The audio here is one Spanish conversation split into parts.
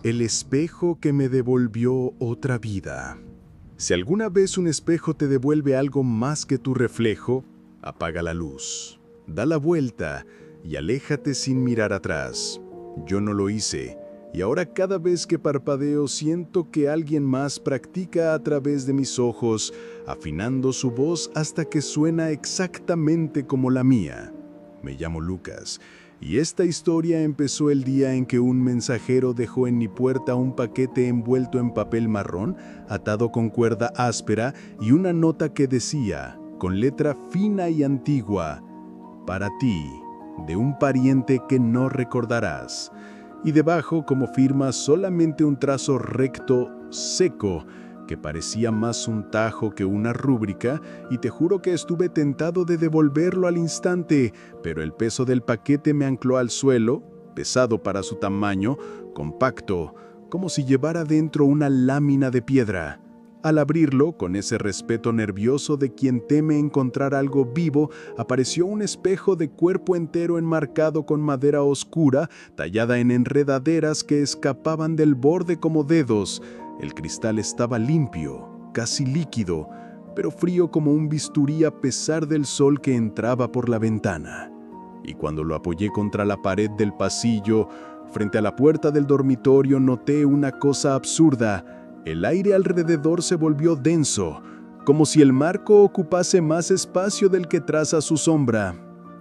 El espejo que me devolvió otra vida. Si alguna vez un espejo te devuelve algo más que tu reflejo, apaga la luz, da la vuelta y aléjate sin mirar atrás. Yo no lo hice, y ahora cada vez que parpadeo siento que alguien más practica a través de mis ojos, afinando su voz hasta que suena exactamente como la mía. Me llamo Lucas, y esta historia empezó el día en que un mensajero dejó en mi puerta un paquete envuelto en papel marrón, atado con cuerda áspera y una nota que decía, con letra fina y antigua, «Para ti, de un pariente que no recordarás». Y debajo, como firma, solamente un trazo recto, seco, que parecía más un tajo que una rúbrica, y te juro que estuve tentado de devolverlo al instante, pero el peso del paquete me ancló al suelo, pesado para su tamaño, compacto, como si llevara dentro una lámina de piedra. Al abrirlo, con ese respeto nervioso de quien teme encontrar algo vivo, apareció un espejo de cuerpo entero enmarcado con madera oscura, tallada en enredaderas que escapaban del borde como dedos. El cristal estaba limpio, casi líquido, pero frío como un bisturí a pesar del sol que entraba por la ventana. Y cuando lo apoyé contra la pared del pasillo, frente a la puerta del dormitorio, noté una cosa absurda. El aire alrededor se volvió denso, como si el marco ocupase más espacio del que traza su sombra.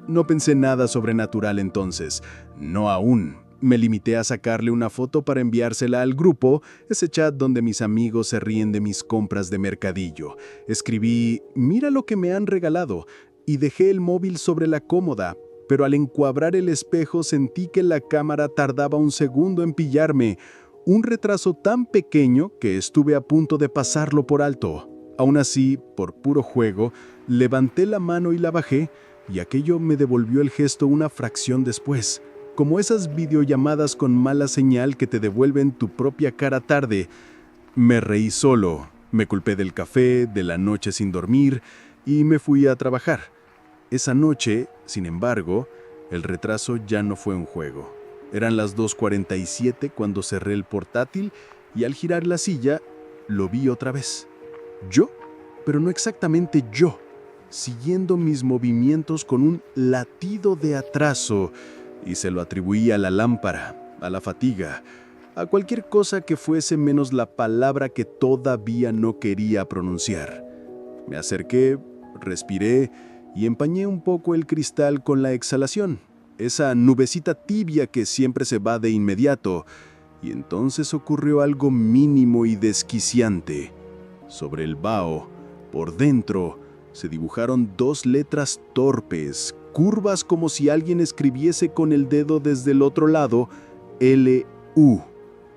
No pensé nada sobrenatural entonces, no aún. Me limité a sacarle una foto para enviársela al grupo, ese chat donde mis amigos se ríen de mis compras de mercadillo. Escribí, «Mira lo que me han regalado», y dejé el móvil sobre la cómoda, pero al encuadrar el espejo sentí que la cámara tardaba un segundo en pillarme. Un retraso tan pequeño que estuve a punto de pasarlo por alto. Aún así, por puro juego, levanté la mano y la bajé, y aquello me devolvió el gesto una fracción después, como esas videollamadas con mala señal que te devuelven tu propia cara tarde. Me reí solo, me culpé del café, de la noche sin dormir, y me fui a trabajar. Esa noche, sin embargo, el retraso ya no fue un juego. Eran las 2:47 cuando cerré el portátil y al girar la silla, lo vi otra vez. Yo, pero no exactamente yo, siguiendo mis movimientos con un latido de atraso, y se lo atribuí a la lámpara, a la fatiga, a cualquier cosa que fuese menos la palabra que todavía no quería pronunciar. Me acerqué, respiré y empañé un poco el cristal con la exhalación. Esa nubecita tibia que siempre se va de inmediato, y entonces ocurrió algo mínimo y desquiciante. Sobre el vaho, por dentro, se dibujaron dos letras torpes, curvas como si alguien escribiese con el dedo desde el otro lado, L-U,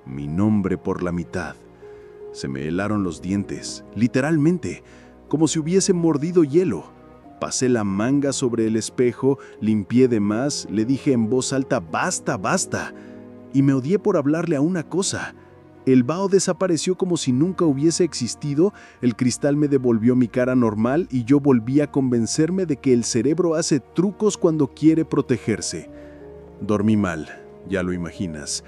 mi nombre por la mitad. Se me helaron los dientes, literalmente, como si hubiese mordido hielo. Pasé la manga sobre el espejo, limpié de más, le dije en voz alta, «Basta, basta». Y me odié por hablarle a una cosa. El vaho desapareció como si nunca hubiese existido, el cristal me devolvió mi cara normal y yo volví a convencerme de que el cerebro hace trucos cuando quiere protegerse. Dormí mal, ya lo imaginas.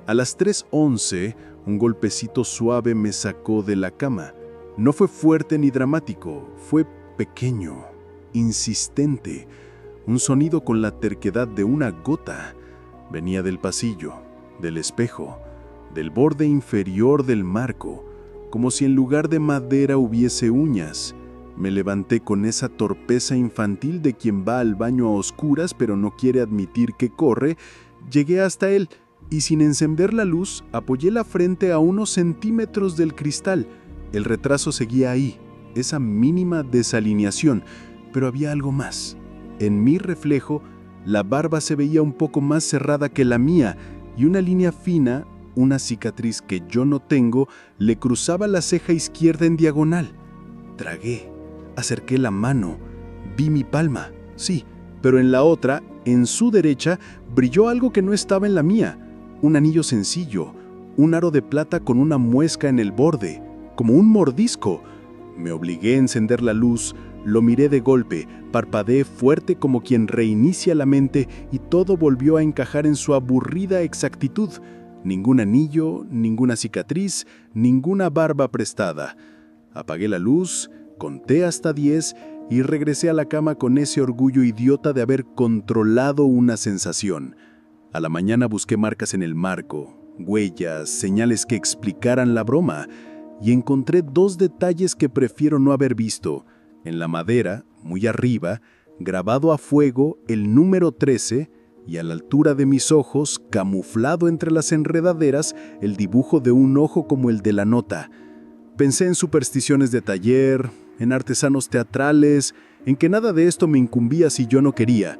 A las 3:11, un golpecito suave me sacó de la cama. No fue fuerte ni dramático, fue pequeño, insistente, un sonido con la terquedad de una gota. Venía del pasillo, del espejo, del borde inferior del marco, como si en lugar de madera hubiese uñas. Me levanté con esa torpeza infantil de quien va al baño a oscuras pero no quiere admitir que corre. Llegué hasta él y sin encender la luz apoyé la frente a unos centímetros del cristal. El retraso seguía ahí, esa mínima desalineación, pero había algo más. En mi reflejo, la barba se veía un poco más cerrada que la mía y una línea fina, una cicatriz que yo no tengo, le cruzaba la ceja izquierda en diagonal. Tragué, acerqué la mano, vi mi palma, sí, pero en la otra, en su derecha, brilló algo que no estaba en la mía, un anillo sencillo, un aro de plata con una muesca en el borde, como un mordisco. Me obligué a encender la luz, lo miré de golpe, parpadeé fuerte como quien reinicia la mente y todo volvió a encajar en su aburrida exactitud. Ningún anillo, ninguna cicatriz, ninguna barba prestada. Apagué la luz, conté hasta 10 y regresé a la cama con ese orgullo idiota de haber controlado una sensación. A la mañana busqué marcas en el marco, huellas, señales que explicaran la broma, y encontré 2 detalles que prefiero no haber visto. En la madera, muy arriba, grabado a fuego el número 13, y a la altura de mis ojos, camuflado entre las enredaderas, el dibujo de un ojo como el de la nota. Pensé en supersticiones de taller, en artesanos teatrales, en que nada de esto me incumbía si yo no quería,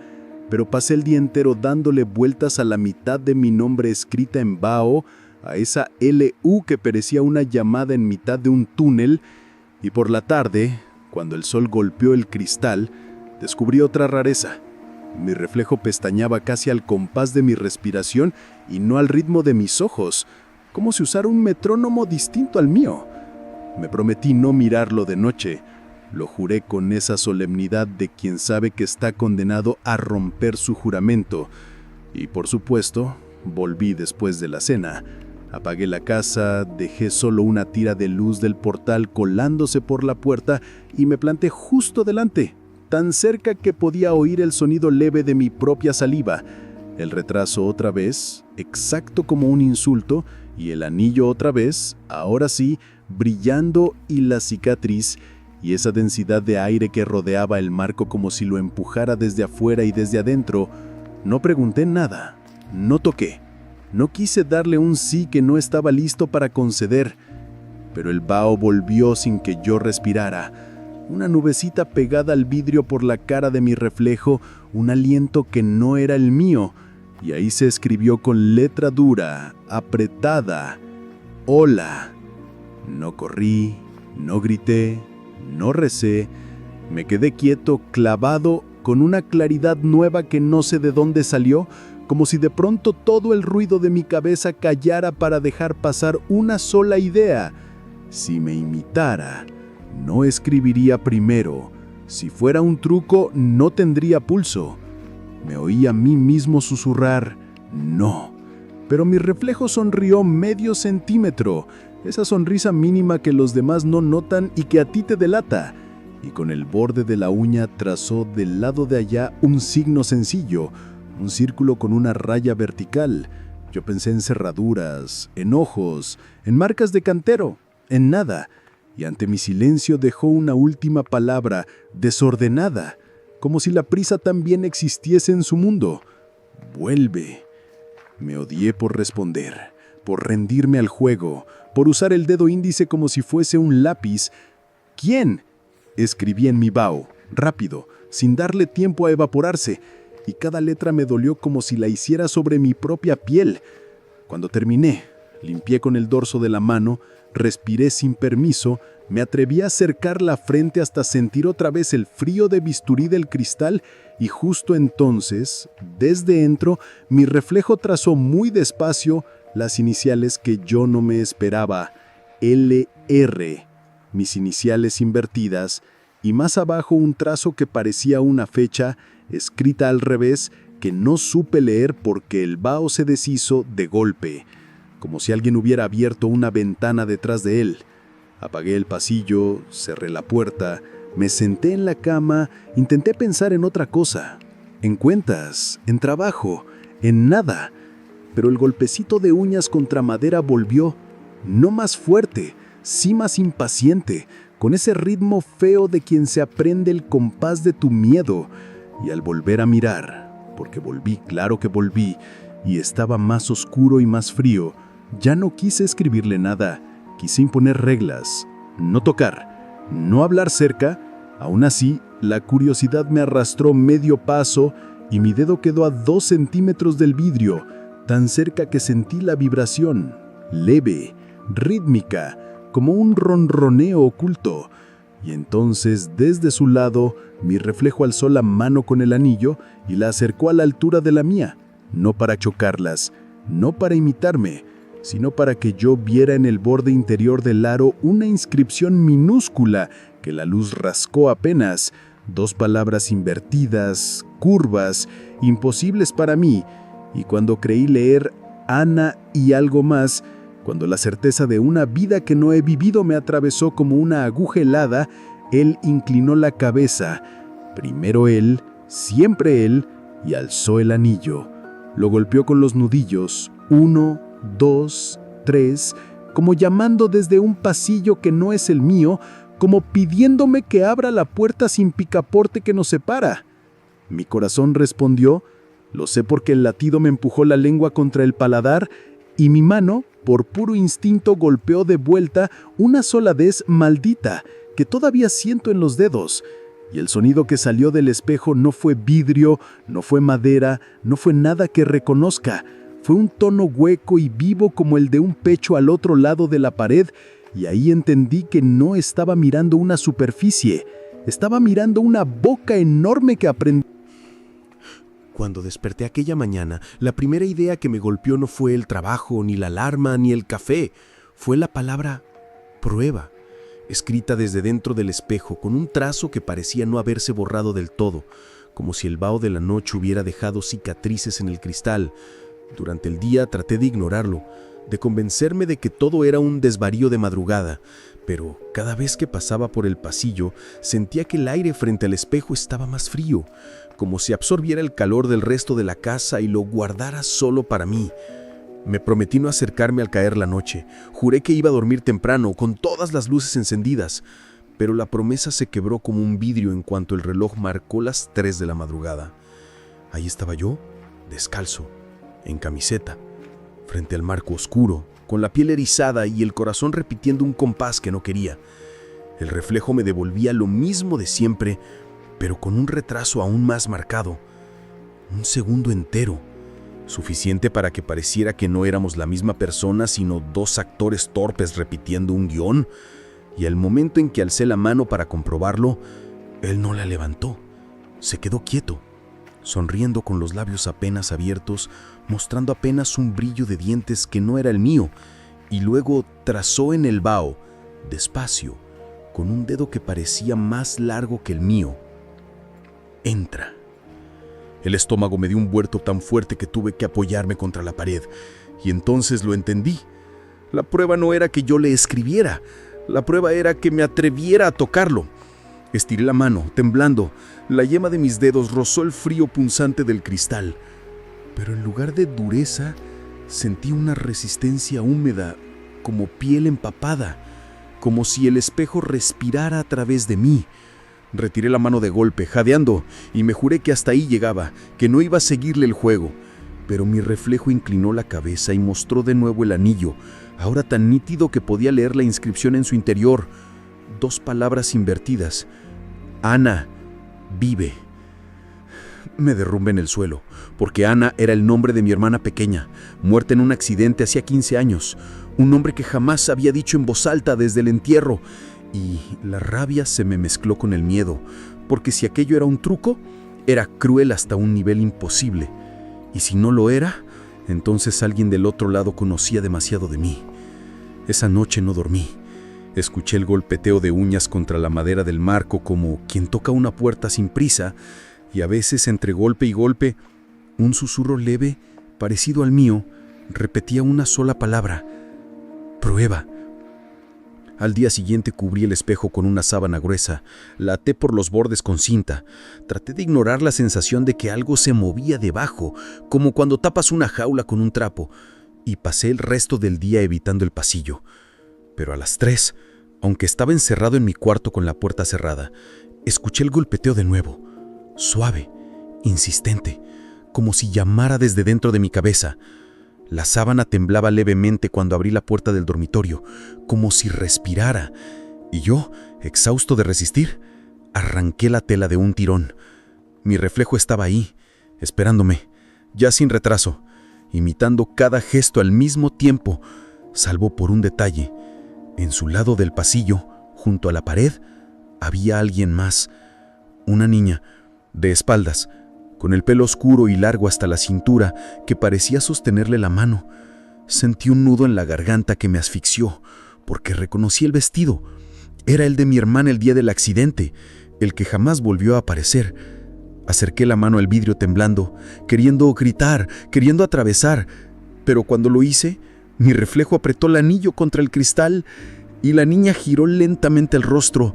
pero pasé el día entero dándole vueltas a la mitad de mi nombre escrita en Bao, a esa LU que parecía una llamada en mitad de un túnel, y por la tarde, cuando el sol golpeó el cristal, descubrí otra rareza. Mi reflejo pestañeaba casi al compás de mi respiración y no al ritmo de mis ojos, como si usara un metrónomo distinto al mío. Me prometí no mirarlo de noche. Lo juré con esa solemnidad de quien sabe que está condenado a romper su juramento. Y por supuesto, volví después de la cena. Apagué la casa, dejé solo una tira de luz del portal colándose por la puerta y me planté justo delante, tan cerca que podía oír el sonido leve de mi propia saliva. El retraso otra vez, exacto como un insulto, y el anillo otra vez, ahora sí, brillando, y la cicatriz, y esa densidad de aire que rodeaba el marco como si lo empujara desde afuera y desde adentro. No pregunté nada, no toqué. No quise darle un sí que no estaba listo para conceder, pero el Bao volvió sin que yo respirara. Una nubecita pegada al vidrio por la cara de mi reflejo, un aliento que no era el mío, y ahí se escribió con letra dura, apretada: hola. No corrí, no grité, no recé, me quedé quieto, clavado, con una claridad nueva que no sé de dónde salió, como si de pronto todo el ruido de mi cabeza callara para dejar pasar una sola idea. Si me imitara, no escribiría primero. Si fuera un truco, no tendría pulso. Me oí a mí mismo susurrar: no. Pero mi reflejo sonrió medio centímetro, esa sonrisa mínima que los demás no notan y que a ti te delata. Y con el borde de la uña trazó del lado de allá un signo sencillo, un círculo con una raya vertical. Yo pensé en cerraduras, en ojos, en marcas de cantero, en nada. Y ante mi silencio dejó una última palabra, desordenada, como si la prisa también existiese en su mundo: vuelve. Me odié por responder, por rendirme al juego, por usar el dedo índice como si fuese un lápiz. ¿Quién? Escribí en mi Bao, rápido, sin darle tiempo a evaporarse, y cada letra me dolió como si la hiciera sobre mi propia piel. Cuando terminé, limpié con el dorso de la mano, respiré sin permiso, me atreví a acercar la frente hasta sentir otra vez el frío de bisturí del cristal, y justo entonces, desde dentro, mi reflejo trazó muy despacio las iniciales que yo no me esperaba: LR, mis iniciales invertidas, y más abajo un trazo que parecía una fecha, escrita al revés, que no supe leer porque el Bao se deshizo de golpe, como si alguien hubiera abierto una ventana detrás de él. Apagué el pasillo, cerré la puerta, me senté en la cama, intenté pensar en otra cosa, en cuentas, en trabajo, en nada, pero el golpecito de uñas contra madera volvió, no más fuerte, sí más impaciente, con ese ritmo feo de quien se aprende el compás de tu miedo. Y al volver a mirar, porque volví, claro que volví, y estaba más oscuro y más frío, ya no quise escribirle nada, quise imponer reglas: no tocar, no hablar cerca. Aún así, la curiosidad me arrastró medio paso y mi dedo quedó a 2 centímetros del vidrio, tan cerca que sentí la vibración, leve, rítmica, como un ronroneo oculto. Y entonces, desde su lado, mi reflejo alzó la mano con el anillo y la acercó a la altura de la mía, no para chocarlas, no para imitarme, sino para que yo viera en el borde interior del aro una inscripción minúscula que la luz rascó apenas, 2 palabras invertidas, curvas, imposibles para mí, y cuando creí leer Ana y algo más, cuando la certeza de una vida que no he vivido me atravesó como una aguja helada, él inclinó la cabeza. Primero él, siempre él, y alzó el anillo. Lo golpeó con los nudillos, 1, 2, 3, como llamando desde un pasillo que no es el mío, como pidiéndome que abra la puerta sin picaporte que nos separa. Mi corazón respondió, lo sé porque el latido me empujó la lengua contra el paladar y mi mano, por puro instinto, golpeó de vuelta una sola vez maldita, que todavía siento en los dedos. Y el sonido que salió del espejo no fue vidrio, no fue madera, no fue nada que reconozca. Fue un tono hueco y vivo como el de un pecho al otro lado de la pared, y ahí entendí que no estaba mirando una superficie, estaba mirando una boca enorme que aprendí. Cuando desperté aquella mañana, la primera idea que me golpeó no fue el trabajo, ni la alarma, ni el café. Fue la palabra prueba, escrita desde dentro del espejo, con un trazo que parecía no haberse borrado del todo, como si el vaho de la noche hubiera dejado cicatrices en el cristal. Durante el día traté de ignorarlo, de convencerme de que todo era un desvarío de madrugada, pero cada vez que pasaba por el pasillo sentía que el aire frente al espejo estaba más frío, como si absorbiera el calor del resto de la casa y lo guardara solo para mí. Me prometí no acercarme al caer la noche, juré que iba a dormir temprano, con todas las luces encendidas, pero la promesa se quebró como un vidrio en cuanto el reloj marcó las 3 de la madrugada. Ahí estaba yo, descalzo, en camiseta, frente al marco oscuro, con la piel erizada y el corazón repitiendo un compás que no quería. El reflejo me devolvía lo mismo de siempre, pero con un retraso aún más marcado. Un segundo entero, suficiente para que pareciera que no éramos la misma persona, sino dos actores torpes repitiendo un guión, y al momento en que alcé la mano para comprobarlo, él no la levantó. Se quedó quieto, sonriendo con los labios apenas abiertos, mostrando apenas un brillo de dientes que no era el mío, y luego trazó en el vaho, despacio, con un dedo que parecía más largo que el mío. Entra. El estómago me dio un vuelto tan fuerte que tuve que apoyarme contra la pared, y entonces lo entendí. La prueba no era que yo le escribiera, la prueba era que me atreviera a tocarlo. Estiré la mano, temblando. La yema de mis dedos rozó el frío punzante del cristal, pero en lugar de dureza, sentí una resistencia húmeda, como piel empapada, como si el espejo respirara a través de mí. Retiré la mano de golpe, jadeando, y me juré que hasta ahí llegaba, que no iba a seguirle el juego. Pero mi reflejo inclinó la cabeza y mostró de nuevo el anillo, ahora tan nítido que podía leer la inscripción en su interior. 2 palabras invertidas. Ana, vive. Me derrumbé en el suelo, porque Ana era el nombre de mi hermana pequeña, muerta en un accidente hacía 15 años, un nombre que jamás había dicho en voz alta desde el entierro, y la rabia se me mezcló con el miedo, porque si aquello era un truco, era cruel hasta un nivel imposible, y si no lo era, entonces alguien del otro lado conocía demasiado de mí. Esa noche no dormí. Escuché el golpeteo de uñas contra la madera del marco como quien toca una puerta sin prisa, y a veces entre golpe y golpe, un susurro leve, parecido al mío, repetía una sola palabra: prueba. Al día siguiente cubrí el espejo con una sábana gruesa, la até por los bordes con cinta. Traté de ignorar la sensación de que algo se movía debajo, como cuando tapas una jaula con un trapo, y pasé el resto del día evitando el pasillo. Pero a las 3, aunque estaba encerrado en mi cuarto con la puerta cerrada, escuché el golpeteo de nuevo, suave, insistente, como si llamara desde dentro de mi cabeza. La sábana temblaba levemente cuando abrí la puerta del dormitorio, como si respirara, y yo, exhausto de resistir, arranqué la tela de un tirón. Mi reflejo estaba ahí, esperándome, ya sin retraso, imitando cada gesto al mismo tiempo, salvo por un detalle. En su lado del pasillo, junto a la pared, había alguien más, una niña, de espaldas, con el pelo oscuro y largo hasta la cintura, que parecía sostenerle la mano. Sentí un nudo en la garganta que me asfixió, porque reconocí el vestido. Era el de mi hermana el día del accidente, el que jamás volvió a aparecer. Acerqué la mano al vidrio temblando, queriendo gritar, queriendo atravesar, pero cuando lo hice, mi reflejo apretó el anillo contra el cristal y la niña giró lentamente el rostro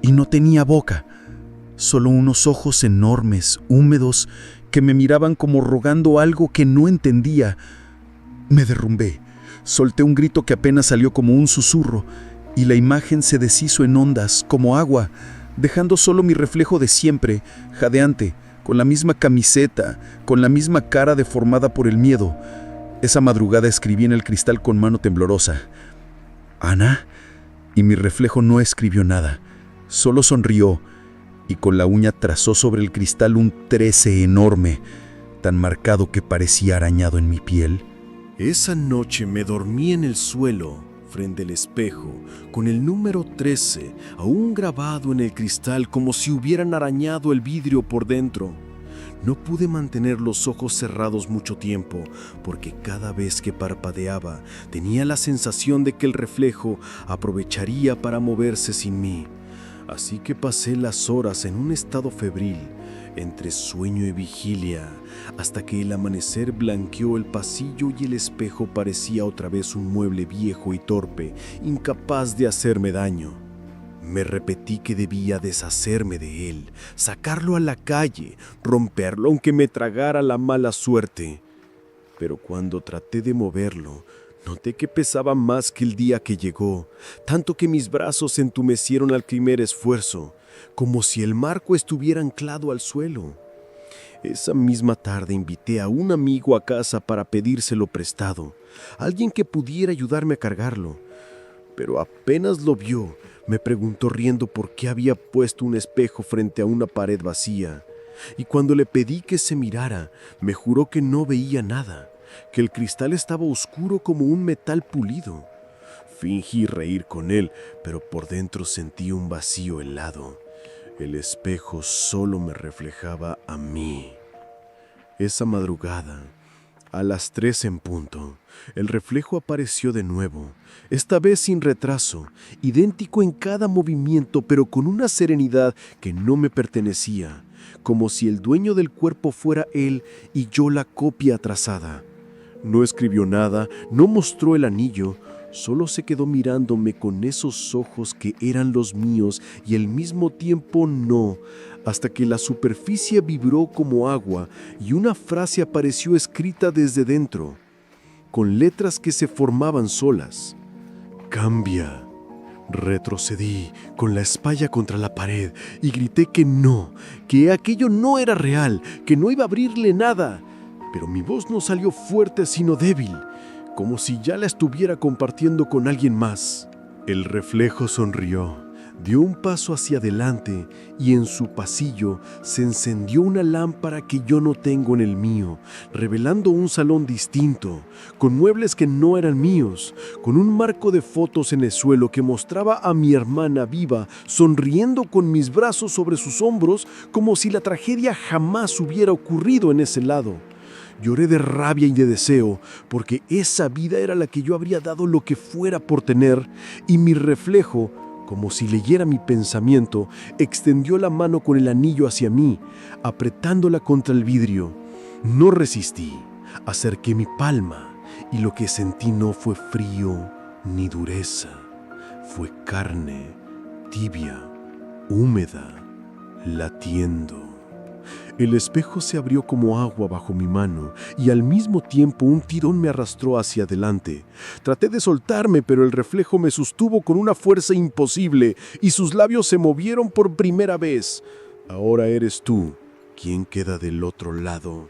y no tenía boca, solo unos ojos enormes, húmedos, que me miraban como rogando algo que no entendía. Me derrumbé, solté un grito que apenas salió como un susurro y la imagen se deshizo en ondas como agua, dejando solo mi reflejo de siempre, jadeante, con la misma camiseta, con la misma cara deformada por el miedo. Esa madrugada escribí en el cristal con mano temblorosa: «Ana», y mi reflejo no escribió nada, solo sonrió y con la uña trazó sobre el cristal un 13 enorme, tan marcado que parecía arañado en mi piel. Esa noche me dormí en el suelo, frente al espejo, con el número 13 aún grabado en el cristal como si hubieran arañado el vidrio por dentro. No pude mantener los ojos cerrados mucho tiempo, porque cada vez que parpadeaba tenía la sensación de que el reflejo aprovecharía para moverse sin mí. Así que pasé las horas en un estado febril, entre sueño y vigilia, hasta que el amanecer blanqueó el pasillo y el espejo parecía otra vez un mueble viejo y torpe, incapaz de hacerme daño. Me repetí que debía deshacerme de él, sacarlo a la calle, romperlo aunque me tragara la mala suerte. Pero cuando traté de moverlo, noté que pesaba más que el día que llegó, tanto que mis brazos se entumecieron al primer esfuerzo, como si el marco estuviera anclado al suelo. Esa misma tarde invité a un amigo a casa para pedírselo prestado, alguien que pudiera ayudarme a cargarlo. Pero apenas lo vio, me preguntó riendo por qué había puesto un espejo frente a una pared vacía. Y cuando le pedí que se mirara, me juró que no veía nada, que el cristal estaba oscuro como un metal pulido. Fingí reír con él, pero por dentro sentí un vacío helado. El espejo solo me reflejaba a mí. Esa madrugada, a las 3 en punto, el reflejo apareció de nuevo, esta vez sin retraso, idéntico en cada movimiento, pero con una serenidad que no me pertenecía, como si el dueño del cuerpo fuera él y yo la copia atrasada. No escribió nada, no mostró el anillo, solo se quedó mirándome con esos ojos que eran los míos y al mismo tiempo no, hasta que la superficie vibró como agua y una frase apareció escrita desde dentro, con letras que se formaban solas. «Cambia». Retrocedí con la espalda contra la pared y grité que no, que aquello no era real, que no iba a abrirle nada. Pero mi voz no salió fuerte sino débil, como si ya la estuviera compartiendo con alguien más. El reflejo sonrió, dio un paso hacia adelante y en su pasillo se encendió una lámpara que yo no tengo en el mío, revelando un salón distinto, con muebles que no eran míos, con un marco de fotos en el suelo que mostraba a mi hermana viva, sonriendo con mis brazos sobre sus hombros, como si la tragedia jamás hubiera ocurrido en ese lado. Lloré de rabia y de deseo, porque esa vida era la que yo habría dado lo que fuera por tener, y mi reflejo, como si leyera mi pensamiento, extendió la mano con el anillo hacia mí, apretándola contra el vidrio. No resistí, acerqué mi palma, y lo que sentí no fue frío ni dureza, fue carne, tibia, húmeda, latiendo. El espejo se abrió como agua bajo mi mano y al mismo tiempo un tirón me arrastró hacia adelante. Traté de soltarme, pero el reflejo me sostuvo con una fuerza imposible y sus labios se movieron por primera vez. «Ahora eres tú quien queda del otro lado».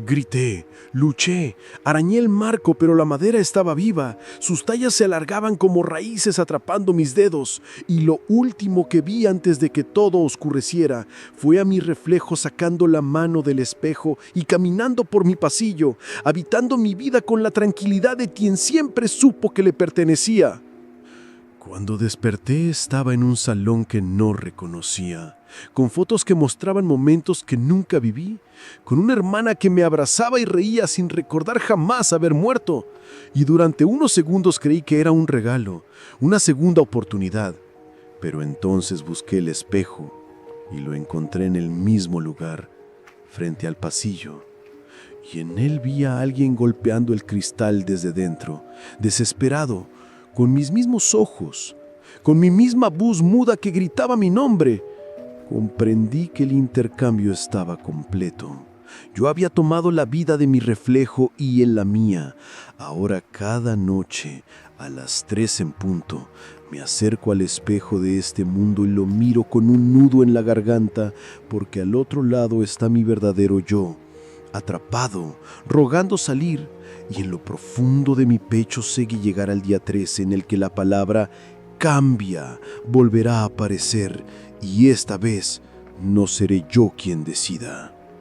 Grité, luché, arañé el marco, pero la madera estaba viva. Sus tallas se alargaban como raíces atrapando mis dedos. Y lo último que vi antes de que todo oscureciera fue a mi reflejo sacando la mano del espejo y caminando por mi pasillo, habitando mi vida con la tranquilidad de quien siempre supo que le pertenecía. Cuando desperté estaba en un salón que no reconocía, con fotos que mostraban momentos que nunca viví, con una hermana que me abrazaba y reía sin recordar jamás haber muerto. Y durante unos segundos creí que era un regalo, una segunda oportunidad. Pero entonces busqué el espejo y lo encontré en el mismo lugar, frente al pasillo. y en él vi a alguien golpeando el cristal desde dentro, desesperado, con mis mismos ojos, con mi misma voz muda que gritaba mi nombre. Comprendí que el intercambio estaba completo. Yo había tomado la vida de mi reflejo y en la mía. Ahora cada noche, a las 3 en punto, me acerco al espejo de este mundo y lo miro con un nudo en la garganta, porque al otro lado está mi verdadero yo, atrapado, rogando salir, y en lo profundo de mi pecho sé que llegará el día 13 en el que la palabra cambia volverá a aparecer, y esta vez no seré yo quien decida.